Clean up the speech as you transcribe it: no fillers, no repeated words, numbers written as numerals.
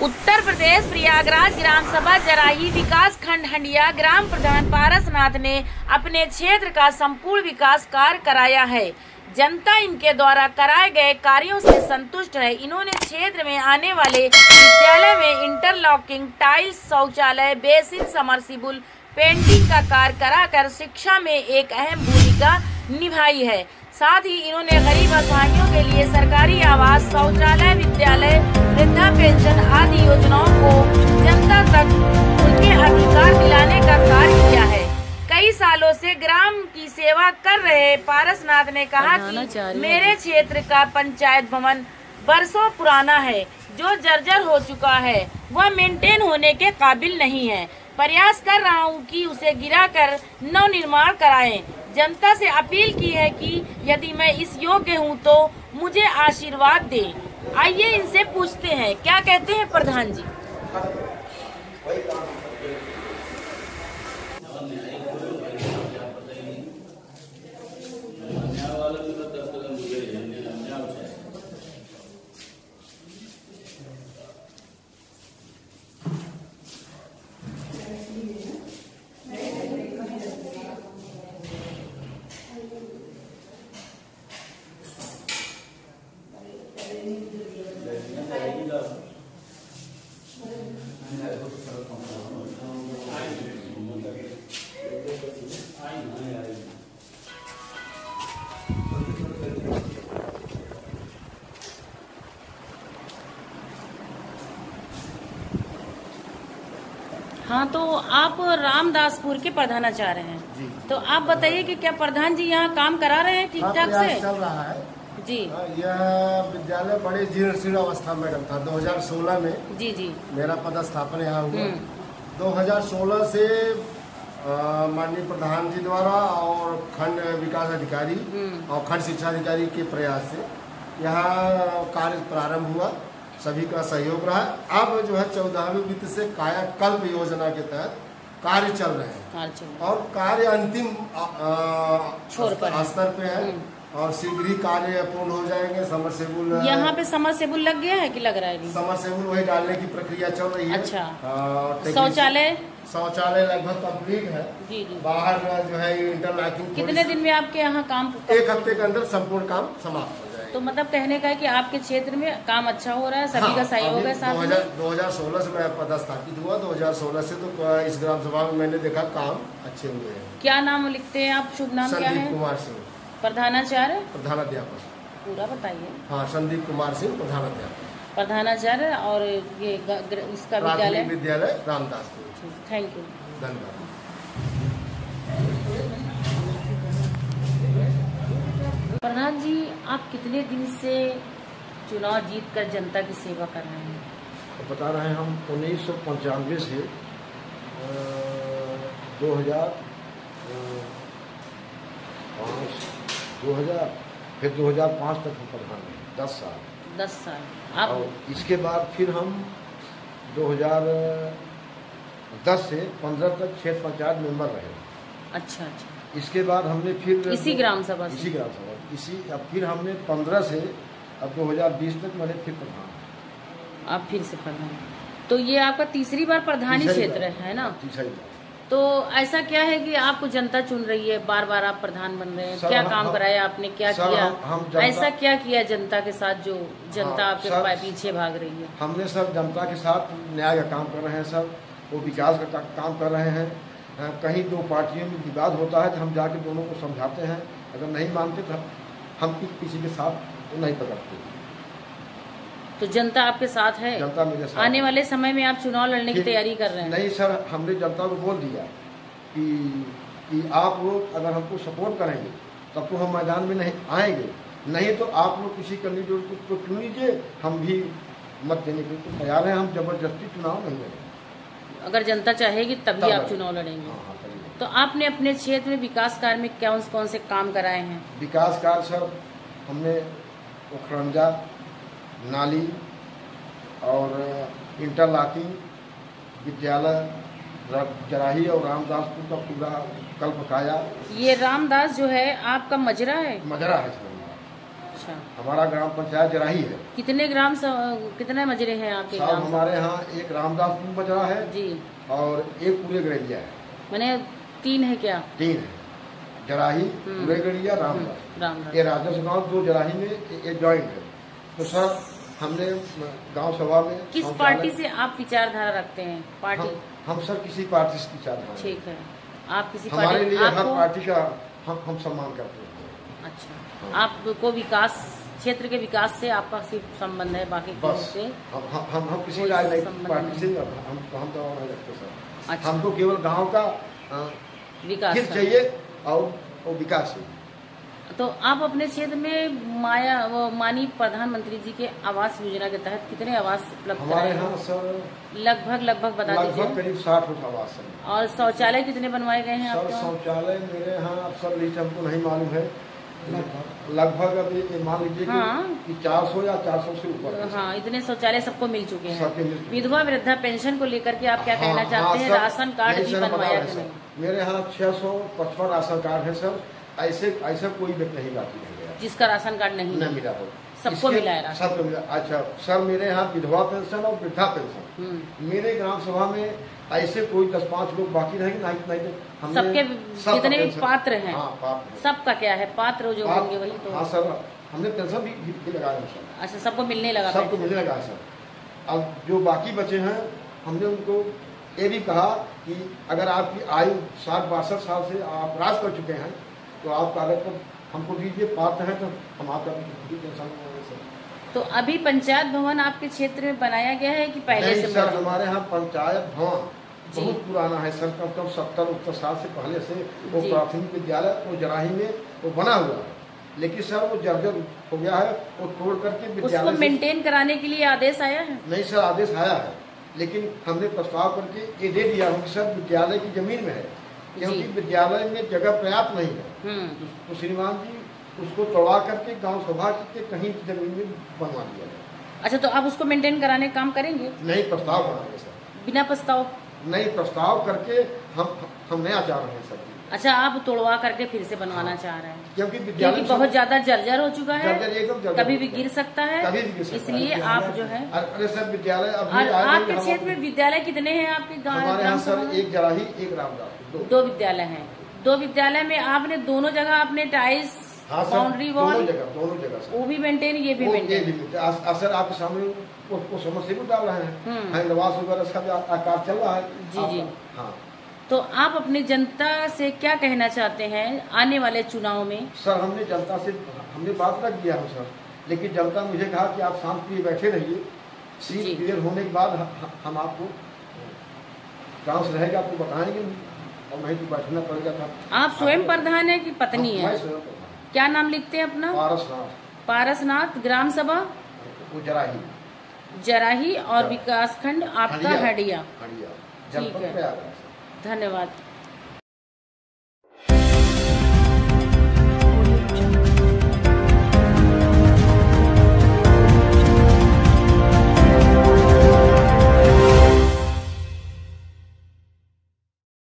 उत्तर प्रदेश प्रयागराज ग्राम सभा जराही विकास खंड हंडिया ग्राम प्रधान पारसनाथ ने अपने क्षेत्र का संपूर्ण विकास कार्य कराया है। जनता इनके द्वारा कराए गए कार्यों से संतुष्ट है। इन्होंने क्षेत्र में आने वाले विद्यालय में इंटरलॉकिंग, टाइल्स, शौचालय, बेसिन, समरसिबुल, पेंटिंग का कार्य कराकर शिक्षा में एक अहम भूमिका निभाई है। साथ ही इन्होंने गरीब असहायों के लिए सरकारी आवास, शौचालय, विद्यालय, वृद्धा पेंशन आदि योजनाओं को जनता तक उनके अधिकार दिलाने का कार्य किया है। कई सालों से ग्राम की सेवा कर रहे पारसनाथ ने कहा कि मेरे क्षेत्र का पंचायत भवन बरसों पुराना है, जो जर्जर हो चुका है, वह मेंटेन होने के काबिल नहीं है। प्रयास कर रहा हूं कि उसे गिराकर नवनिर्माण कराएं। जनता से अपील की है कि यदि मैं इस योग्य हूं तो मुझे आशीर्वाद दें। आइए इनसे पूछते हैं, क्या कहते हैं प्रधान जी। हाँ, तो आप रामदासपुर के प्रधानाचार्य हैं जी। तो आप बताइए कि क्या प्रधान जी यहाँ काम करा रहे हैं ठीक ठाक से? चल रहा है जी। यह विद्यालय बड़े जीर्ण अवस्था में था। 2016 में जी जी मेरा पदस्थापन यहाँ हुआ। 2016 से माननीय प्रधान जी द्वारा और खंड विकास अधिकारी और खंड शिक्षा अधिकारी के प्रयास से यहाँ कार्य प्रारंभ हुआ। सभी का सहयोग रहा। अब जो है 14वीं वित्त से कायाकल्प योजना के तहत कार्य चल रहे हैं और कार्य अंतिम स्तर पे है और शीघ्र ही कार्य पूर्ण हो जाएंगे। समरसेबुल यहाँ पे समरसेबुल लग गया है कि लग रहा है? समरसेबुल वही डालने की प्रक्रिया चल रही है। अच्छा। शौचालय लगभग कंप्लीट है जी जी। बाहर जो है इंटरलॉकिंग। कितने दिन में आपके यहाँ काम? 1 हफ्ते के अंदर संपूर्ण काम समाप्त हो जाएगा। तो मतलब कहने का है कि आपके क्षेत्र में काम अच्छा हो रहा है, सभी का सहयोग है साथ में। 2016 से मैं पदस्थापित हुआ। 2016 से तो इस ग्राम सभा में मैंने देखा काम अच्छे हुए हैं। क्या नाम लिखते हैं आप? शुभ नाम क्या है? संदीप कुमार सिंह, प्रधानाचार्य, प्रधानाध्यापक। पूरा बताइए। हाँ, संदीप कुमार सिंह, प्रधानाध्यापक, प्रधानाचार्य। और ये इसका विद्यालय रामदासपुर। थैंक यू, धन्यवाद। प्रधान जी, आप कितने दिन से चुनाव जीतकर जनता की सेवा कर रहे हैं? तो बता रहे हैं हम 1995 से 2005 फिर 2005 तक हम प्रधान हैं। 10 साल। आप और इसके बाद फिर हम 2010 से 15 तक क्षेत्र पंचायत मेंबर रहे। अच्छा। इसके बाद हमने फिर इसी ग्राम सभा अब फिर हमने 15 से अब 2020 तक मैंने फिर प्रधान। आप फिर से प्रधान, तो ये आपका तीसरी बार प्रधानी क्षेत्र है ना? तीसरी बार। तो ऐसा क्या है कि आपको जनता चुन रही है, बार बार आप प्रधान बन रहे हैं? क्या काम कराया आपने, क्या किया? ऐसा क्या किया जनता के साथ जो जनता आपके पीछे भाग रही है? हमने सब जनता के साथ न्याय का काम कर रहे हैं, सब वो विकास का काम कर रहे हैं। कहीं दो पार्टियों में विवाद होता है तो हम जाके दोनों को समझाते हैं। अगर नहीं मानते तो हम किसी के साथ नहीं पकड़ते। तो जनता आपके साथ है? जनता मेरे साथ। आने वाले समय में आप चुनाव लड़ने की तैयारी कर रहे हैं? नहीं सर, हमने जनता को बोल दिया कि आप लोग अगर हमको सपोर्ट करेंगे तब तो हम मैदान में नहीं आएंगे, नहीं तो आप लोग किसी कैंडिडेट को चुन लीजिए, हम भी मत देने के लिए तैयार हैं। हम जबरदस्ती चुनाव नहीं लड़ेंगे। अगर जनता चाहेगी तभी आप चुनाव लड़ेंगे? तो आपने अपने क्षेत्र में विकास कार्य में कौन से काम कराए हैं? विकास कार्य सर, हमने उखरंजा, नाली और इंटरलॉकिंग, विद्यालय जराही और रामदासपुर का पूरा कल्प काया। ये रामदास जो है आपका मजरा है? मजरा है सर। अच्छा, हमारा ग्राम पंचायत जराही है। कितने मजरे हैं आपके साहब ग्राम? हमारे यहाँ एक रामदासपुर मजरा है जी, और एक पूरे गड़िया है। मैंने 3 है क्या? 3 है, जराही, पूरे गड़िया, रामदास। रामदास। ये राजस्व गाँव 2 जराही में ये ज्वाइंट है। तो सर हमने गांव सभा में किस पार्टी से आप विचारधारा रखते हैं? पार्टी हम सर किसी पार्टी से विचारधारा, ठीक है, आप किसी हमारे पार्टी लिए हर आपको पार्टी का हम सम्मान करते हैं। अच्छा, आपको विकास, क्षेत्र के विकास से आपका सिर्फ संबंध है, बाकी किसी बस से हम किसी कोई राजनीतिक संबंध पार्टी से नहीं। हम तो नहीं रखते सर। अच्छा, हमको केवल गांव का विकास हित का। चाहिए और विकास चाहिए। तो आप अपने क्षेत्र में माननीय प्रधानमंत्री जी के आवास योजना के तहत कितने आवास उपलब्ध हमारे कराए? यहाँ सर लगभग बता दीजिए। लगभग करीब 60 आवास है। और शौचालय कितने बनवाए गए हैं सर आपके वहाँ? शौचालय मेरे यहाँ सर लीजिए हमको नहीं मालूम है, लगभग अभी मान लीजिए हाँ। कि 400 या 400 से ऊपर है। हाँ, इतने शौचालय सबको मिल चुके हैं। सबके मिल चुके हैं। विधवा वृद्धा पेंशन को लेकर के आप क्या कहना हाँ, चाहते हैं? सर, राशन कार्ड नहीं भी सर, बनवाया बता कि रहे नहीं? सर, मेरे यहाँ 655 राशन कार्ड है सर। ऐसा कोई व्यक्ति नहीं बाकी रह गया जिसका राशन कार्ड नहीं न मिला हो। सबको इसके- मिला है राशन? सबको मिला। अच्छा सर, मेरे यहाँ विधवा पेंशन और वृद्धा पेंशन, मेरे ग्राम सभा में ऐसे कोई 10-5 लोग बाकी रहेंगे नहीं हमने सबके सबका जितने भी पेंशन- पात्र हैं, हाँ, पात्र हैं। सबका क्या है, पात्र जो होंगे वही तो। हाँ सर, हमने पेंशन भी लगाया है सर। अच्छा, सबको मिलने लगा सबको पेंशन? मिलने लगा है सर। अब जो बाकी बचे हैं हमने उनको ये भी कहा कि अगर आपकी आयु 60-62 साल से आप राज कर चुके हैं तो आप कागज पर हमको दीजिए, पात्र हैं तो हम आपका पेंशन लगाएंगे सर। तो अभी पंचायत भवन आपके क्षेत्र में बनाया गया है कि पहले नहीं से सर, मौजूद? हमारे यहाँ पंचायत भवन जी। बहुत पुराना है सर, कम 70-70 साल से पहले से वो जी। प्राथमिक विद्यालय वो जराही में वो बना हुआ है, लेकिन सर वो जर्जर हो गया है, वो तोड़ करके उसको विद्यालय से- मेंटेन कराने के लिए आदेश आया है? नहीं सर, आदेश आया है, लेकिन हमने प्रस्ताव करके ये दे दिया कि सर विद्यालय की जमीन में है, क्योंकि जी। विद्यालय में जगह पर्याप्त नहीं है। तो श्रीमान जी उसको तोड़ा करके गांव सभा के कहीं जमीन में बनवा दिया है। अच्छा, तो आप उसको मेंटेन कराने का काम करेंगे नहीं, प्रस्ताव बनाएंगे सर। बिना प्रस्ताव? नहीं, प्रस्ताव करके हम नया चाह रहे हैं सर। अच्छा, आप तोड़वा करके फिर से बनवाना चाह रहे हैं? क्योंकि क्योंकि विद्यालय बहुत ज्यादा जर्जर हो चुका है, जर्जर एकदम जर्जर कभी हो भी चुका गिर है। सकता है, कभी भी गिर सकता है। इसलिए आप जो है। अरे सर, विद्यालय अभी और आए आपके नहीं, क्षेत्र में विद्यालय कितने हैं आपके हमारे यहाँ ग्राम सर सभा में? एक जराही, एक रामदास, 2 विद्यालय हैं। 2 विद्यालय में आपने दोनों जगह अपने टाइल्स, हाँ सर, बाउंड्री वॉल, दोनों जगह सर। वो भी मेंटेन, ये भी वो मेंटेन? सर आपके सामने वो समस्या भी डाल रहे हैं, हैंडवाश वगैरह इसका भी आकार चल रहा है। जी। हाँ, तो आप अपनी जनता से क्या कहना चाहते हैं आने वाले चुनाव में? सर हमने जनता से बात रख दिया है सर, लेकिन जनता मुझे कहा कि आप शांति बैठे रहिए, जी। सीट क्लियर होने के बाद हम आपको चांस रहेगा आपको बताएंगे, और नहीं तो बैठना पड़ेगा था। आप स्वयं प्रधान है कि पत्नी मैं है? स्वयं प्रधान। क्या नाम लिखते हैं अपना? पारसनाथ। ग्राम सभा वो जराही जराही और विकासखंड आपका हंडिया। हंडिया, ठीक जनपद है। प्रयागराज। धन्यवाद।